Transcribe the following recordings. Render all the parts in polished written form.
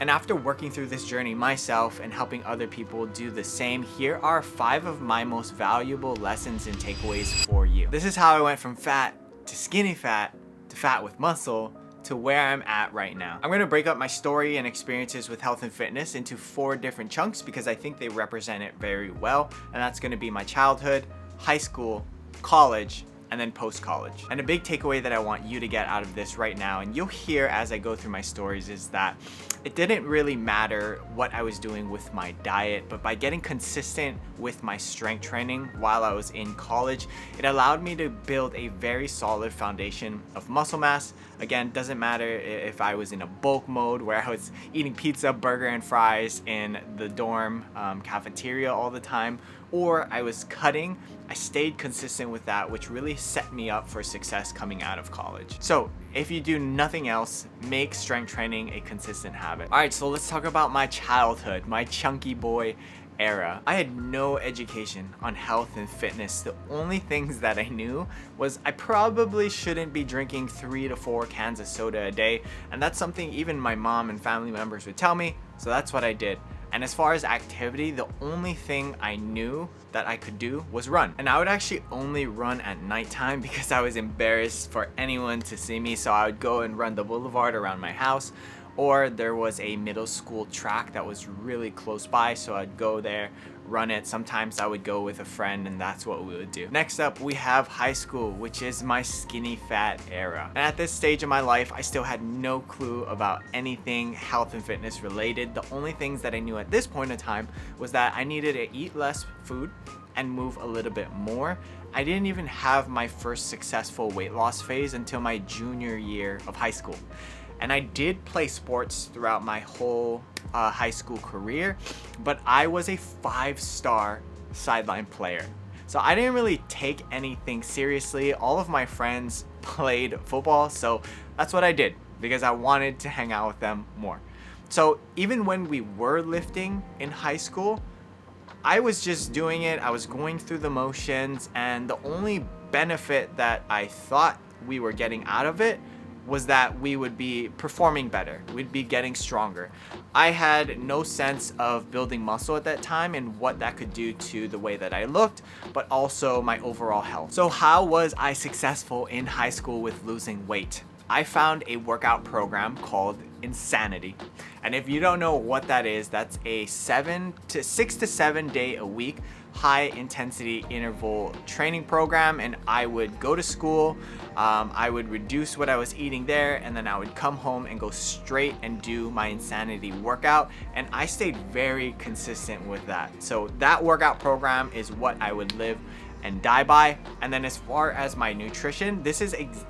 And after working through this journey myself and helping other people do the same, here are 5 of my most valuable lessons and takeaways for you. This is how I went from fat to skinny fat to fat with muscle to where I'm at right now. I'm gonna break up my story and experiences with health and fitness into 4 different chunks because I think they represent it very well. And that's gonna be my childhood, high school, college, and then post-college. And a big takeaway that I want you to get out of this right now, and you'll hear as I go through my stories, is that it didn't really matter what I was doing with my diet, but by getting consistent with my strength training while I was in college, it allowed me to build a very solid foundation of muscle mass. Again, doesn't matter if I was in a bulk mode where I was eating pizza, burger, and fries in the dorm cafeteria all the time, or I was cutting. I stayed consistent with that, which really set me up for success coming out of college. So if you do nothing else, make strength training a consistent habit. All right, so let's talk about my childhood, my chunky boy era. I had no education on health and fitness. The only things that I knew was I probably shouldn't be drinking 3 to 4 cans of soda a day, and that's something even my mom and family members would tell me, so that's what I did. And as far as activity, the only thing I knew that I could do was run. And I would actually only run at nighttime because I was embarrassed for anyone to see me. So I would go and run the boulevard around my house, or there was a middle school track that was really close by, so I'd go there, run it. Sometimes I would go with a friend, and that's what we would do. Next up, we have high school, which is my skinny fat era. And at this stage of my life, I still had no clue about anything health and fitness related. The only things that I knew at this point in time was that I needed to eat less food and move a little bit more. I didn't even have my first successful weight loss phase until my junior year of high school. And I did play sports throughout my whole high school career, but I was a 5-star sideline player. So I didn't really take anything seriously. All of my friends played football, so that's what I did because I wanted to hang out with them more. So even when we were lifting in high school, I was just doing it. I was going through the motions, and the only benefit that I thought we were getting out of it was that we would be performing better. We'd be getting stronger. I had no sense of building muscle at that time and what that could do to the way that I looked, but also my overall health. So how was I successful in high school with losing weight? I found a workout program called Insanity. And if you don't know what that is, that's a 6 to 7 day a week high intensity interval training program. And I would go to school, I would reduce what I was eating there, and then I would come home and go straight and do my Insanity workout. And I stayed very consistent with that. So that workout program is what I would live and die by. And then as far as my nutrition,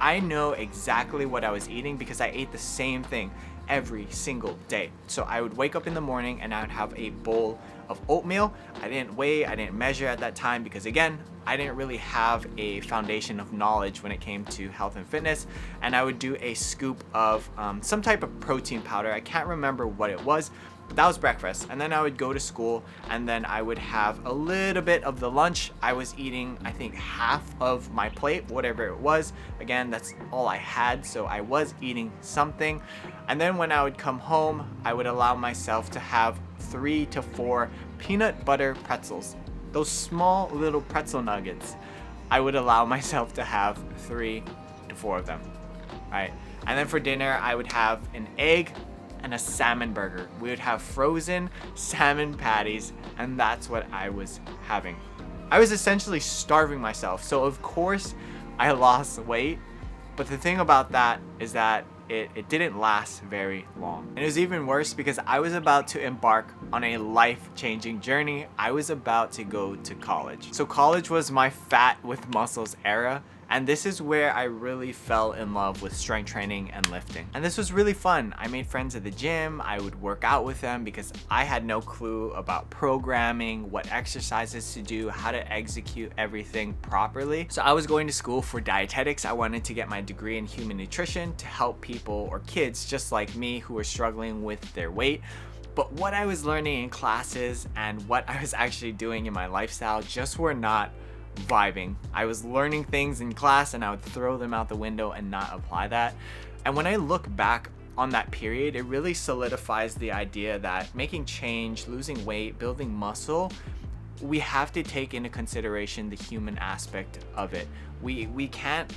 I know exactly what I was eating because I ate the same thing every single day. So I would wake up in the morning and I would have a bowl of oatmeal. I didn't weigh, I didn't measure at that time because again, I didn't really have a foundation of knowledge when it came to health and fitness. And I would do a scoop of some type of protein powder. I can't remember what it was, but that was breakfast. And then I would go to school and then I would have a little bit of the lunch. I was eating, I think, half of my plate, whatever it was. Again, that's all I had, so I was eating something. And then when I would come home, I would allow myself to have 3 to 4 peanut butter pretzels. Those small little pretzel nuggets. I would allow myself to have 3 to 4 of them. All right. And then for dinner, I would have an egg and a salmon burger. We would have frozen salmon patties, and that's what I was having. I was essentially starving myself. So of course I lost weight, but the thing about that is that it didn't last very long. And it was even worse because I was about to embark on a life-changing journey. I was about to go to college. So college was my fat with muscles era. And this is where I really fell in love with strength training and lifting. And this was really fun. I made friends at the gym. I would work out with them because I had no clue about programming, what exercises to do, how to execute everything properly. So I was going to school for dietetics. I wanted to get my degree in human nutrition to help people or kids just like me who were struggling with their weight. But what I was learning in classes and what I was actually doing in my lifestyle just were not vibing. I was learning things in class and I would throw them out the window and not apply that. And when I look back on that period, it really solidifies the idea that making change, losing weight, building muscle, we have to take into consideration the human aspect of it. We can't,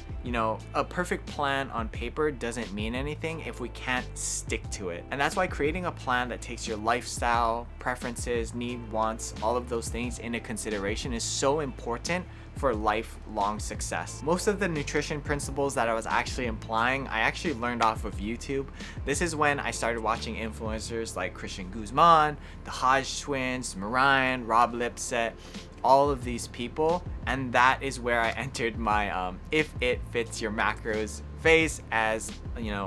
a perfect plan on paper doesn't mean anything if we can't stick to it. And that's why creating a plan that takes your lifestyle, preferences, wants, all of those things into consideration is so important for lifelong success. Most of the nutrition principles that I was actually implying, I actually learned off of YouTube. This is when I started watching influencers like Christian Guzman, the Hodge twins, Mariah, Rob Lipset, all of these people, and that is where I entered my if it fits your macros phase, as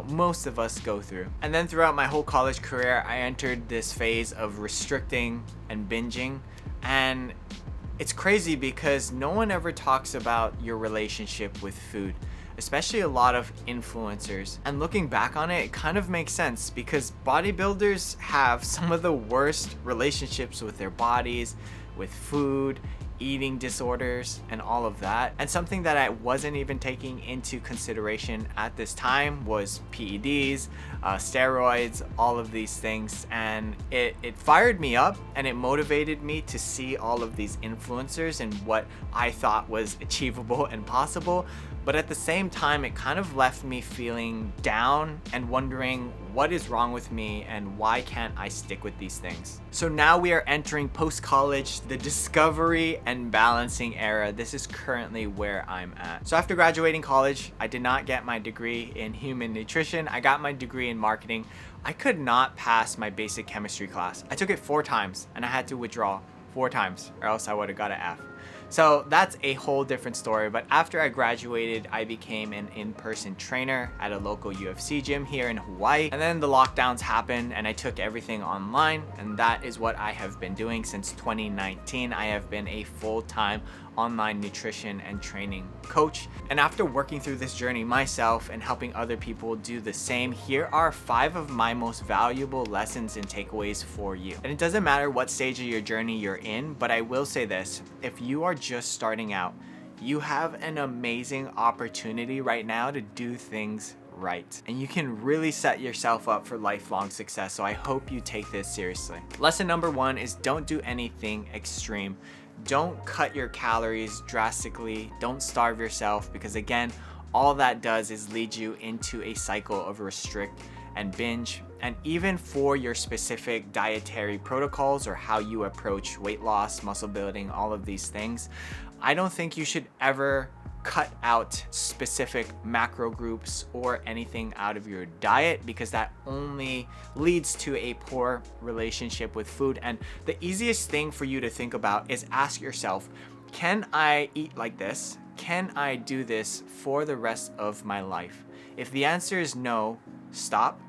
most of us go through. And then throughout my whole college career, I entered this phase of restricting and binging, and it's crazy because no one ever talks about your relationship with food, especially a lot of influencers. And looking back on it, it kind of makes sense because bodybuilders have some of the worst relationships with their bodies, with food, eating disorders, and all of that. And something that I wasn't even taking into consideration at this time was PEDs, steroids, all of these things. And it fired me up and it motivated me to see all of these influencers and what I thought was achievable and possible. But at the same time, it kind of left me feeling down and wondering what is wrong with me and why can't I stick with these things. So now we are entering post-college, the discovery and balancing era. This is currently where I'm at. So after graduating college, I did not get my degree in human nutrition. I got my degree in marketing. I could not pass my basic chemistry class. I took it 4 times and I had to withdraw 4 times or else I would have got an F. So that's a whole different story. But after I graduated, I became an in-person trainer at a local UFC gym here in Hawaii. And then the lockdowns happened and I took everything online. And that is what I have been doing since 2019. I have been a full-time online nutrition and training coach. And after working through this journey myself and helping other people do the same, here are 5 of my most valuable lessons and takeaways for you. And it doesn't matter what stage of your journey you're in, but I will say this: if you are just starting out, you have an amazing opportunity right now to do things right. And you can really set yourself up for lifelong success. So I hope you take this seriously. Lesson number 1 is don't do anything extreme. Don't cut your calories drastically. Don't starve yourself, because again, all that does is lead you into a cycle of restrict and binge. And even for your specific dietary protocols or how you approach weight loss, muscle building, all of these things, I don't think you should ever cut out specific macro groups or anything out of your diet, because that only leads to a poor relationship with food. And the easiest thing for you to think about is ask yourself, can I eat like this? Can I do this for the rest of my life? If the answer is no, stop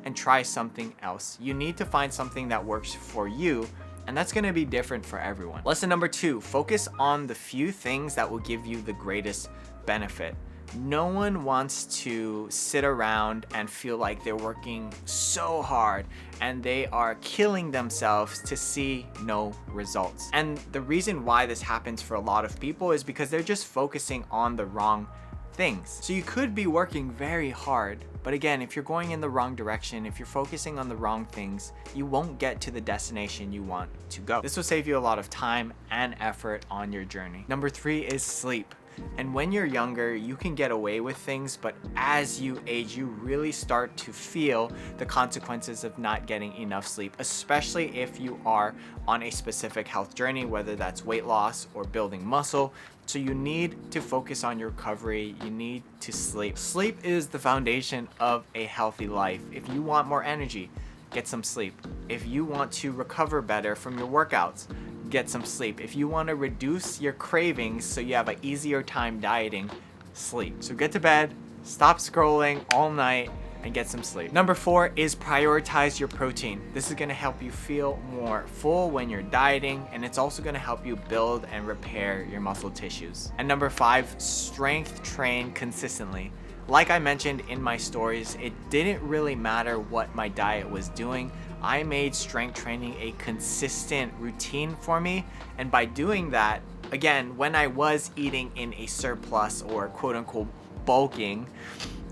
and try something else. You need to find something that works for you, and that's gonna be different for everyone. Lesson number 2, focus on the few things that will give you the greatest benefit. No one wants to sit around and feel like they're working so hard and they are killing themselves to see no results. And the reason why this happens for a lot of people is because they're just focusing on the wrong things. So you could be working very hard, but again, if you're going in the wrong direction, if you're focusing on the wrong things, you won't get to the destination you want to go. This will save you a lot of time and effort on your journey. Number 3 is sleep. And when you're younger, you can get away with things, but as you age, you really start to feel the consequences of not getting enough sleep, especially if you are on a specific health journey, whether that's weight loss or building muscle. So you need to focus on your recovery. You need to sleep. Sleep is the foundation of a healthy life. If you want more energy, get some sleep. If you want to recover better from your workouts, get some sleep. If you want to reduce your cravings so you have an easier time dieting, sleep. So get to bed, stop scrolling all night, and get some sleep. Number 4 is prioritize your protein. This is gonna help you feel more full when you're dieting, and it's also gonna help you build and repair your muscle tissues. And number 5, strength train consistently. Like I mentioned in my stories, it didn't really matter what my diet was doing. I made strength training a consistent routine for me. And by doing that, again, when I was eating in a surplus or quote unquote bulking,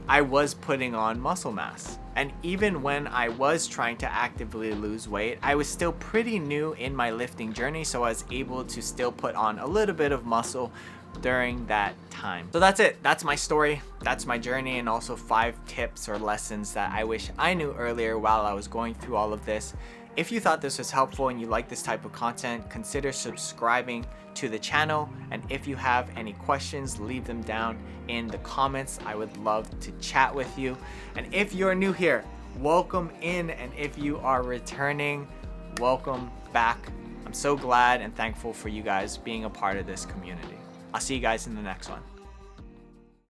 I was putting on muscle mass. And even when I was trying to actively lose weight, I was still pretty new in my lifting journey, so I was able to still put on a little bit of muscle during that time. So that's it. That's my story. That's my journey, and also 5 tips or lessons that I wish I knew earlier while I was going through all of this. If you thought this was helpful and you like this type of content, consider subscribing to the channel. And if you have any questions, leave them down in the comments. I would love to chat with you. And if you're new here, welcome in. And if you are returning, welcome back. I'm so glad and thankful for you guys being a part of this community. I'll see you guys in the next one.